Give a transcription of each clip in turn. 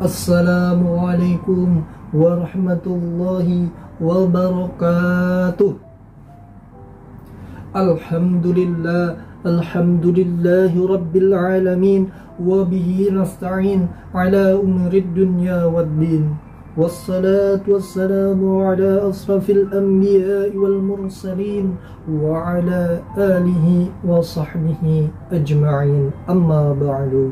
Assalamualaikum warahmatullahi wabarakatuh. Alhamdulillahi rabbil alamin, wa bihi nasta'in ala umurid dunya waddin. Wassalatu wassalamu ala asrafil anbiya'i wal mursalin wa ala alihi wa sahbihi ajma'in. Amma ba'du.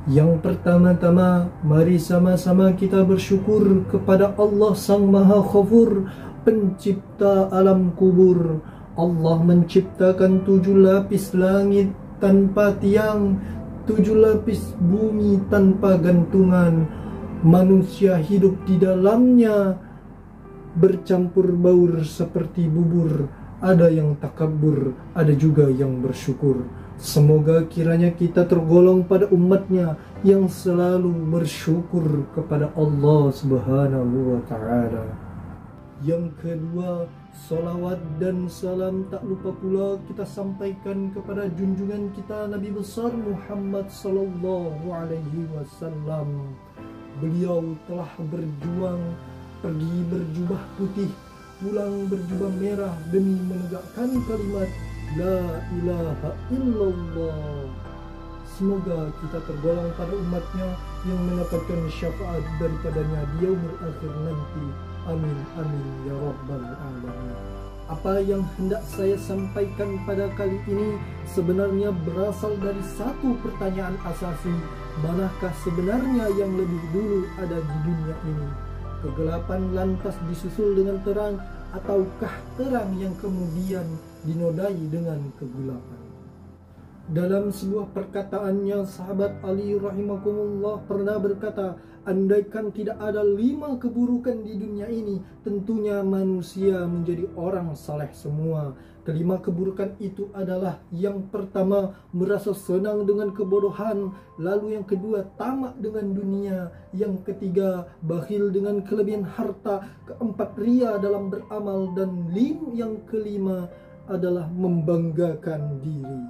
Yang pertama-tama, mari sama-sama kita bersyukur kepada Allah Sang Maha Ghafur, pencipta alam kubur. Allah menciptakan 7 lapis langit tanpa tiang, 7 lapis bumi tanpa gantungan. Manusia hidup di dalamnya bercampur baur seperti bubur. Ada yang takabur, ada juga yang bersyukur. Semoga kiranya kita tergolong pada umatnya yang selalu bersyukur kepada Allah Subhanahu wa ta'ala. Yang kedua, salawat dan salam tak lupa pula kita sampaikan kepada junjungan kita Nabi besar Muhammad sallallahu alaihi wasallam. Beliau telah berjuang, pergi berjubah putih, pulang berjubah merah demi menegakkan kalimat La ilaha illallah. Semoga kita tergolong pada umatnya yang mendapatkan syafaat daripadanya di yaumil akhir nanti. Amin amin ya rabbal alamin. Apa yang hendak saya sampaikan pada kali ini sebenarnya berasal dari satu pertanyaan asasi. Manakah sebenarnya yang lebih dulu ada di dunia ini? Kegelapan lantas disusul dengan terang, ataukah terang yang kemudian dinodai dengan kegelapan? Dalam sebuah perkataannya, sahabat Ali rahimakumullah pernah berkata, andaikan tidak ada 5 keburukan di dunia ini, tentunya manusia menjadi orang saleh semua. Kelima keburukan itu adalah: yang pertama, merasa senang dengan kebodohan; lalu yang kedua, tamak dengan dunia; yang ketiga, bakhil dengan kelebihan harta; keempat, ria dalam beramal; dan yang kelima adalah membanggakan diri.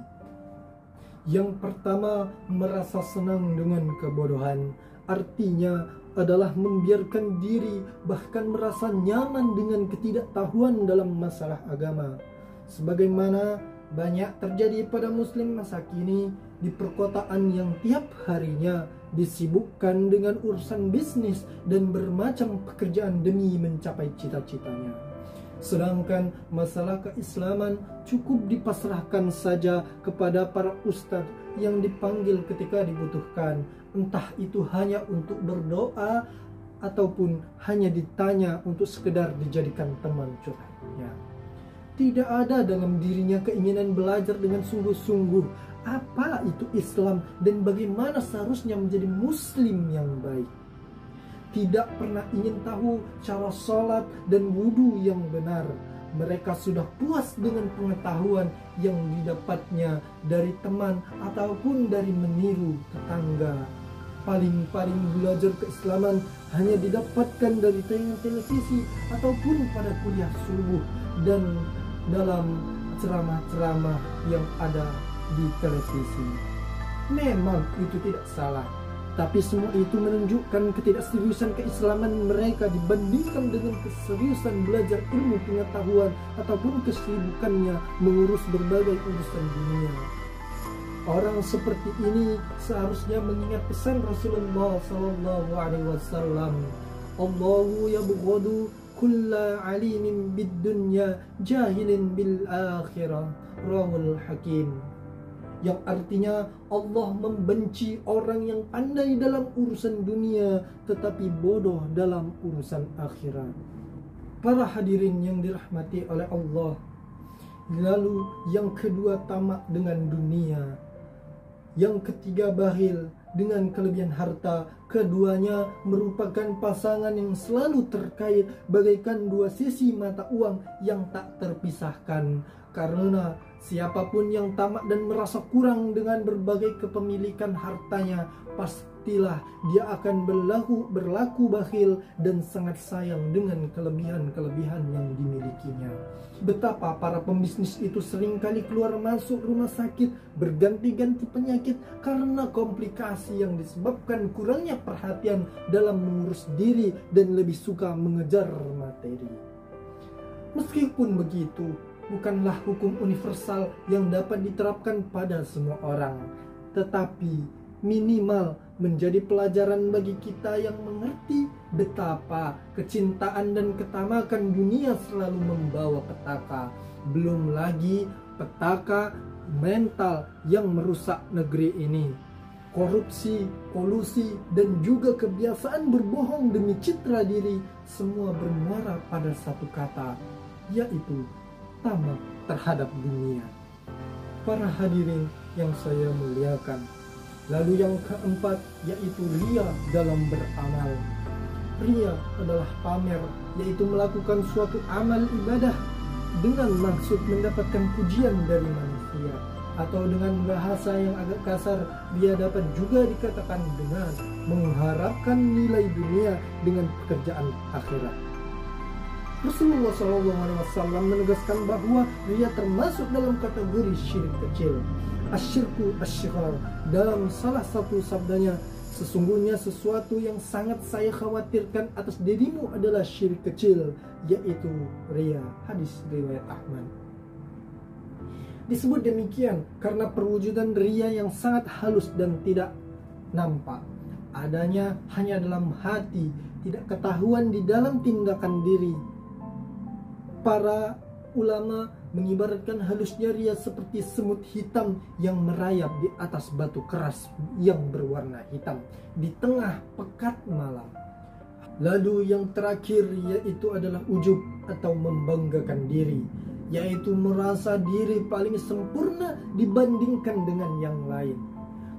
Yang pertama, merasa senang dengan kebodohan, artinya adalah membiarkan diri, bahkan merasa nyaman dengan ketidaktahuan dalam masalah agama. Sebagaimana banyak terjadi pada muslim masa kini di perkotaan yang tiap harinya disibukkan dengan urusan bisnis dan bermacam pekerjaan demi mencapai cita-citanya. Sedangkan masalah keislaman cukup dipasrahkan saja kepada para ustadz yang dipanggil ketika dibutuhkan, entah itu hanya untuk berdoa ataupun hanya ditanya untuk sekedar dijadikan teman curhatnya. Tidak ada dalam dirinya keinginan belajar dengan sungguh-sungguh apa itu Islam dan bagaimana seharusnya menjadi muslim yang baik. Tidak pernah ingin tahu cara sholat dan wudhu yang benar. Mereka sudah puas dengan pengetahuan yang didapatnya dari teman ataupun dari meniru tetangga. Paling-paling belajar keislaman hanya didapatkan dari tayangan televisi ataupun pada kuliah subuh dan dalam ceramah-ceramah yang ada di televisi. Memang itu tidak salah, tapi semua itu menunjukkan ketidakseriusan keislaman mereka dibandingkan dengan keseriusan belajar ilmu pengetahuan ataupun kesibukannya mengurus berbagai urusan dunia. Orang seperti ini seharusnya mengingat pesan Rasulullah sallallahu alaihi wasallam, Allahu yabghadu kulla alimin bid dunya jahilin bil akhirah, rawul Hakim. Yang artinya Allah membenci orang yang pandai dalam urusan dunia tetapi bodoh dalam urusan akhirat. Para hadirin yang dirahmati oleh Allah. Lalu yang kedua, tamak dengan dunia. Yang ketiga, bakhil dengan kelebihan harta. Keduanya merupakan pasangan yang selalu terkait bagaikan 2 sisi mata uang yang tak terpisahkan. Karena siapapun yang tamak dan merasa kurang dengan berbagai kepemilikan hartanya, pasti pastilah dia akan berlaku bakhil dan sangat sayang dengan kelebihan-kelebihan yang dimilikinya. Betapa para pembisnis itu seringkali keluar masuk rumah sakit berganti-ganti penyakit karena komplikasi yang disebabkan kurangnya perhatian dalam mengurus diri dan lebih suka mengejar materi. Meskipun begitu, bukanlah hukum universal yang dapat diterapkan pada semua orang, tetapi minimal menjadi pelajaran bagi kita yang mengerti betapa kecintaan dan ketamakan dunia selalu membawa petaka. Belum lagi petaka mental yang merusak negeri ini. Korupsi, kolusi, dan juga kebiasaan berbohong demi citra diri semua bermuara pada satu kata, yaitu tamak terhadap dunia. Para hadirin yang saya muliakan, lalu yang keempat yaitu ria dalam beramal. Ria adalah pamer, yaitu melakukan suatu amal ibadah dengan maksud mendapatkan pujian dari manusia, atau dengan bahasa yang agak kasar, dia dapat juga dikatakan dengan mengharapkan nilai dunia dengan pekerjaan akhirat. Rasulullah SAW menegaskan bahwa ria termasuk dalam kategori syirik kecil, asyirku asyighar. Dalam salah satu sabdanya, sesungguhnya sesuatu yang sangat saya khawatirkan atas dirimu adalah syirik kecil, yaitu ria. Hadis riwayat Ahmad. Disebut demikian karena perwujudan ria yang sangat halus dan tidak nampak. Adanya hanya dalam hati, tidak ketahuan di dalam tindakan diri. Para ulama mengibaratkan halusnya ria seperti semut hitam yang merayap di atas batu keras yang berwarna hitam di tengah pekat malam. Lalu yang terakhir yaitu adalah ujub atau membanggakan diri, yaitu merasa diri paling sempurna dibandingkan dengan yang lain.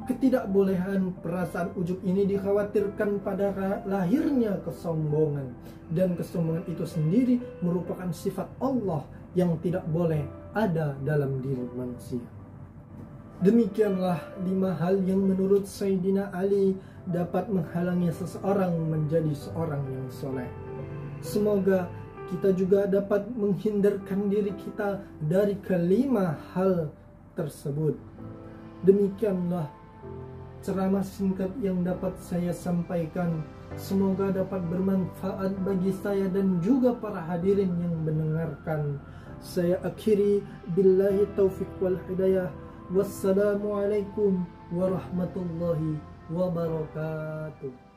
Ketidakbolehan perasaan ujub ini dikhawatirkan pada lahirnya kesombongan, dan kesombongan itu sendiri merupakan sifat Allah yang tidak boleh ada dalam diri manusia. Demikianlah 5 hal yang menurut Sayyidina Ali dapat menghalangi seseorang menjadi seorang yang soleh. Semoga kita juga dapat menghindarkan diri kita dari kelima hal tersebut. Demikianlah ceramah singkat yang dapat saya sampaikan. Semoga dapat bermanfaat bagi saya dan juga para hadirin yang mendengarkan. Saya akhiri billahi taufiq wal hidayah. Wassalamualaikum warahmatullahi wabarakatuh.